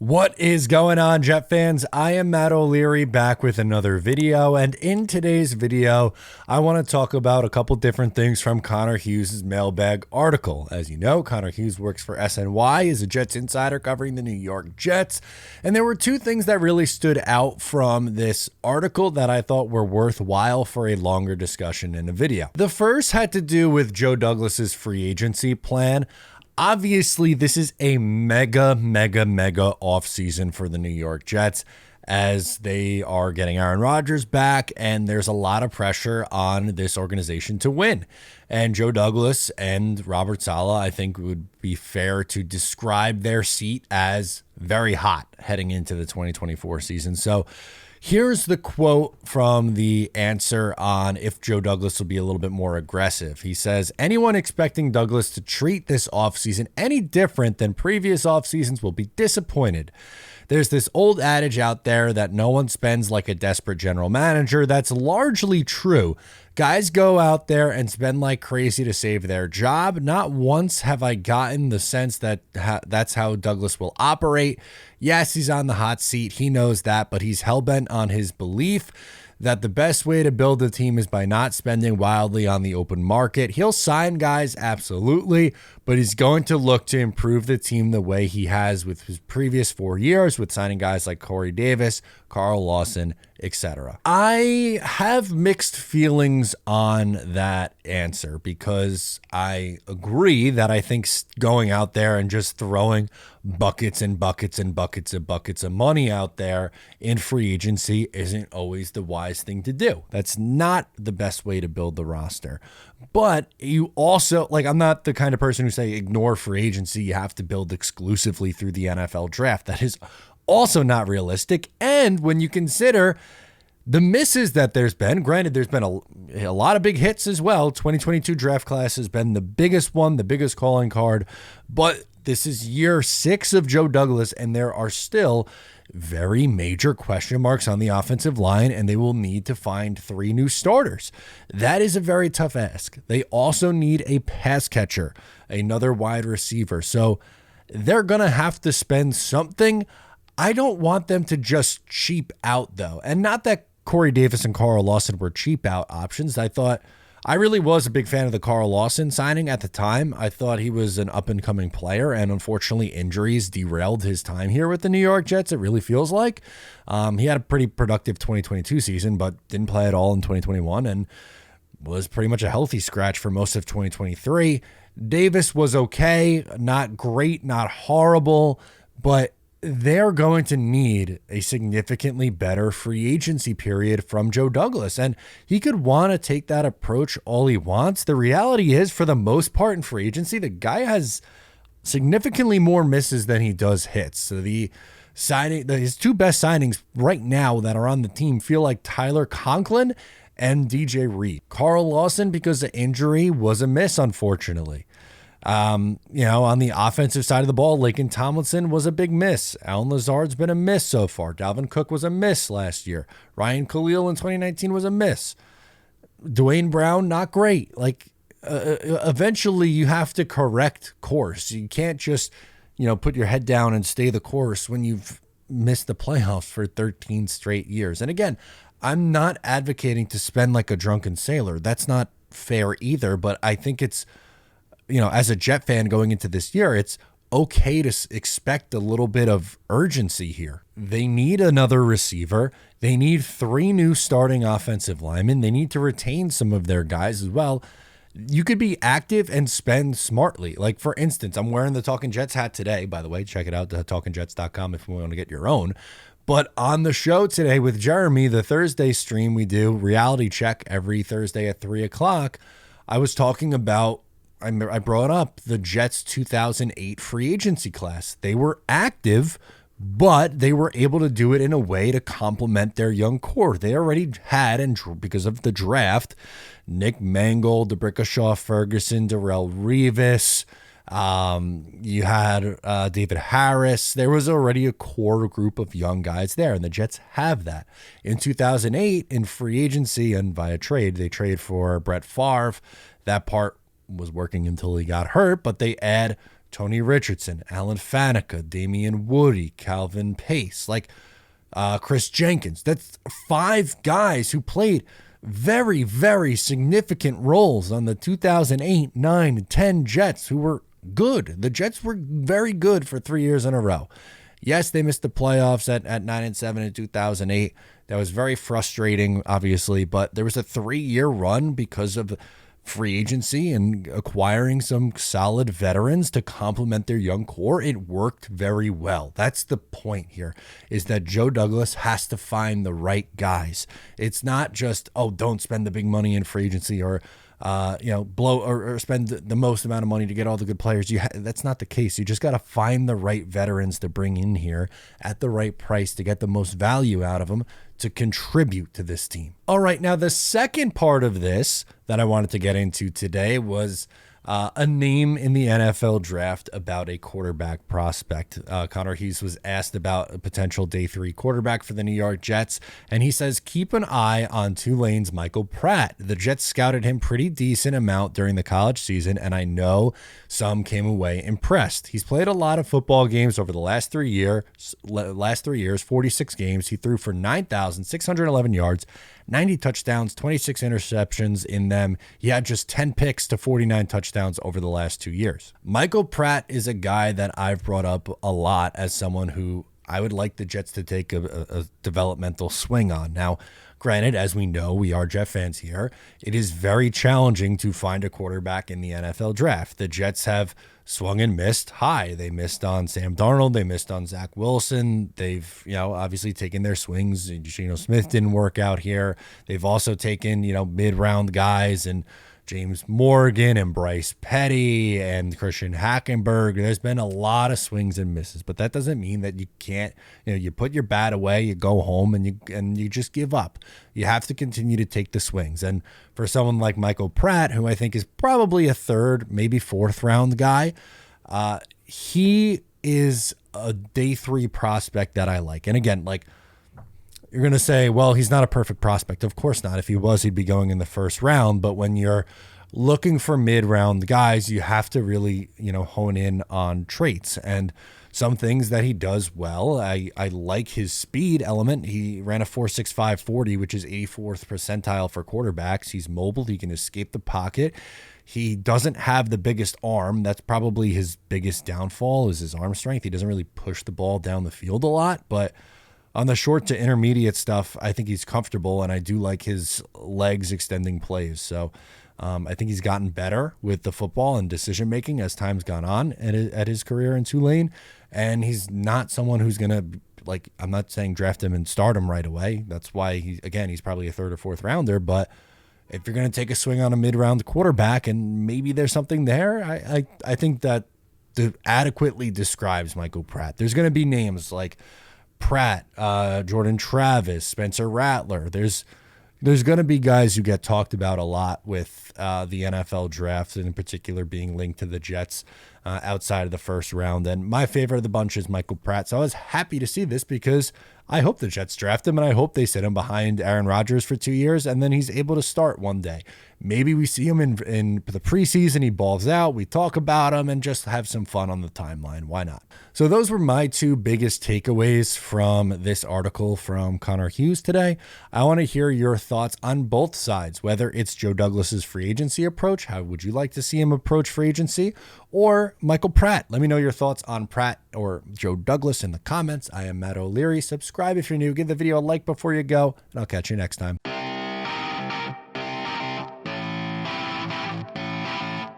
What is going on, Jet fans? I am Matt O'Leary back with another video, and in today's video, I want to talk about a couple different things from Connor Hughes' mailbag article. As you know, Connor Hughes works for SNY, is a Jets insider covering the New York Jets, and there were two things that really stood out from this article that I thought were worthwhile for a longer discussion in a video. The first had to do with Joe Douglas's free agency plan. Obviously, this is a mega offseason for the New York Jets as they are getting Aaron Rodgers back, and there's a lot of pressure on this organization to win. And Joe Douglas and Robert Saleh, I think, would be fair to describe their seat as very hot heading into the 2024 season. So here's the quote from the answer on if Joe Douglas will be a little bit more aggressive. He says, anyone expecting Douglas to treat this offseason any different than previous offseasons will be disappointed. There's this old adage out there that no one spends like a desperate general manager. That's largely true. Guys go out there and spend like crazy to save their job. Not once have I gotten the sense that that's how Douglas will operate. Yes, he's on the hot seat. He knows that, but he's hell-bent on his belief that the best way to build a team is by not spending wildly on the open market. He'll sign guys, absolutely, but he's going to look to improve the team the way he has with his previous 4 years with signing guys like Corey Davis, Carl Lawson, etc. I have mixed feelings on that answer because I agree that I think going out there and just throwing buckets and buckets and buckets and buckets of money out there in free agency isn't always the wise thing to do. That's not the best way to build the roster. But you also, like, I'm not the kind of person who say ignore free agency. You have to build exclusively through the NFL draft. That is also not realistic. And when you consider the misses that there's been, granted, there's been a lot of big hits as well. 2022 draft class has been the biggest one, the biggest calling card. But this is year 6 of Joe Douglas, and there are still very major question marks on the offensive line, and they will need to find 3 new starters. That is a very tough ask. They also need a pass catcher, another wide receiver. So they're going to have to spend something. I don't want them to just cheap out, though. And not that Corey Davis and Carl Lawson were cheap out options. I really was a big fan of the Carl Lawson signing at the time. I thought he was an up-and-coming player, and unfortunately injuries derailed his time here with the New York Jets, it really feels like. He had a pretty productive 2022 season, but didn't play at all in 2021 and was pretty much a healthy scratch for most of 2023. Davis was okay, not great, not horrible, but they're going to need a significantly better free agency period from Joe Douglas. And he could want to take that approach all he wants. The reality is, for the most part in free agency, the guy has significantly more misses than he does hits. So his 2 best signings right now that are on the team feel like Tyler Conklin and DJ Reed. Carl Lawson, because of injury, was a miss, unfortunately. On the offensive side of the ball, Laken Tomlinson was a big miss. Allen Lazard's been a miss so far. Dalvin Cook was a miss last year. Ryan Khalil in 2019 was a miss. Dwayne Brown, not great. Eventually you have to correct course. You can't just, put your head down and stay the course when you've missed the playoffs for 13 straight years. And again, I'm not advocating to spend like a drunken sailor. That's not fair either, but I think it's, as a Jet fan going into this year, it's okay to expect a little bit of urgency here. They need another receiver. They need 3 new starting offensive linemen. They need to retain some of their guys as well. You could be active and spend smartly. Like, for instance, I'm wearing the Talking Jets hat today. By the way, check it out, talkingjets.com if you want to get your own. But on the show today with Jeremy, the Thursday stream we do, Reality Check every Thursday at 3 o'clock, I was talking about, I brought up the Jets 2008 free agency class. They were active, but they were able to do it in a way to complement their young core. They already had, and because of the draft, Nick Mangold, DeBrickashaw Ferguson, Darrelle Revis. You had David Harris. There was already a core group of young guys there, and the Jets have that. In 2008, in free agency and via trade, they trade for Brett Favre. That part was working until he got hurt, but they add Tony Richardson, Alan Faneca, Damian Woody, Calvin Pace, like Chris Jenkins. That's 5 guys who played very, very significant roles on the 2008, 9, and 10 Jets, who were good. The Jets were very good for 3 years in a row. Yes, they missed the playoffs at 9 and 7 in 2008. That was very frustrating, obviously, but there was a 3-year run because of free agency and acquiring some solid veterans to complement their young core. It worked very well. That's the point here, is that Joe Douglas has to find the right guys. It's not just, oh, don't spend the big money in free agency or blow or spend the most amount of money to get all the good players. That's not the case. You just got to find the right veterans to bring in here at the right price to get the most value out of them to contribute to this team. All right, now the second part of this that I wanted to get into today was a name in the NFL draft about a quarterback prospect. Connor Hughes was asked about a potential day 3 quarterback for the New York Jets, and he says, keep an eye on Tulane's Michael Pratt. The Jets scouted him pretty decent amount during the college season, and I know some came away impressed. He's played a lot of football games over the last 3 years, 46 games. He threw for 9,611 yards, 90 touchdowns, 26 interceptions in them. He had just 10 picks to 49 touchdowns over the last 2 years. Michael Pratt is a guy that I've brought up a lot as someone who I would like the Jets to take a developmental swing on. Now, granted, as we know, we are Jet fans here, it is very challenging to find a quarterback in the NFL draft. The Jets have swung and missed high. They missed on Sam Darnold. They missed on Zach Wilson. They've, obviously taken their swings. Geno Smith didn't work out here. They've also taken, mid-round guys and James Morgan and Bryce Petty and Christian Hackenberg. There's been a lot of swings and misses, but that doesn't mean that you can't, you put your bat away, you go home and you just give up. You have to continue to take the swings. And for someone like Michael Pratt, who I think is probably a 3rd, maybe 4th round guy, he is a day 3 prospect that I like. And again, you're going to say, well, he's not a perfect prospect. Of course not. If he was, he'd be going in the 1st round. But when you're looking for mid-round guys, you have to really, hone in on traits and some things that he does well. I like his speed element. He ran a 4.65 40, which is 84th percentile for quarterbacks. He's mobile. He can escape the pocket. He doesn't have the biggest arm. That's probably his biggest downfall, is his arm strength. He doesn't really push the ball down the field a lot, but on the short to intermediate stuff, I think he's comfortable, and I do like his legs extending plays. So I think he's gotten better with the football and decision-making as time's gone on at his career in Tulane. And he's not someone who's going to, I'm not saying draft him and start him right away. That's why, he's probably a 3rd or 4th rounder. But if you're going to take a swing on a mid-round quarterback and maybe there's something there, I think that adequately describes Michael Pratt. There's going to be names like Pratt, Jordan Travis, Spencer Rattler. There's going to be guys who get talked about a lot with the NFL draft, and in particular being linked to the Jets outside of the 1st round. And my favorite of the bunch is Michael Pratt. So I was happy to see this because I hope the Jets draft him, and I hope they sit him behind Aaron Rodgers for 2 years, and then he's able to start one day. Maybe we see him in the preseason, he balls out, we talk about him, and just have some fun on the timeline. Why not? So those were my 2 biggest takeaways from this article from Connor Hughes today. I want to hear your thoughts on both sides, whether it's Joe Douglas's free agency approach, how would you like to see him approach free agency, or Michael Pratt. Let me know your thoughts on Pratt or Joe Douglas in the comments. I am Matt O'Leary. Subscribe if you're new. Give the video a like before you go, and I'll catch you next time.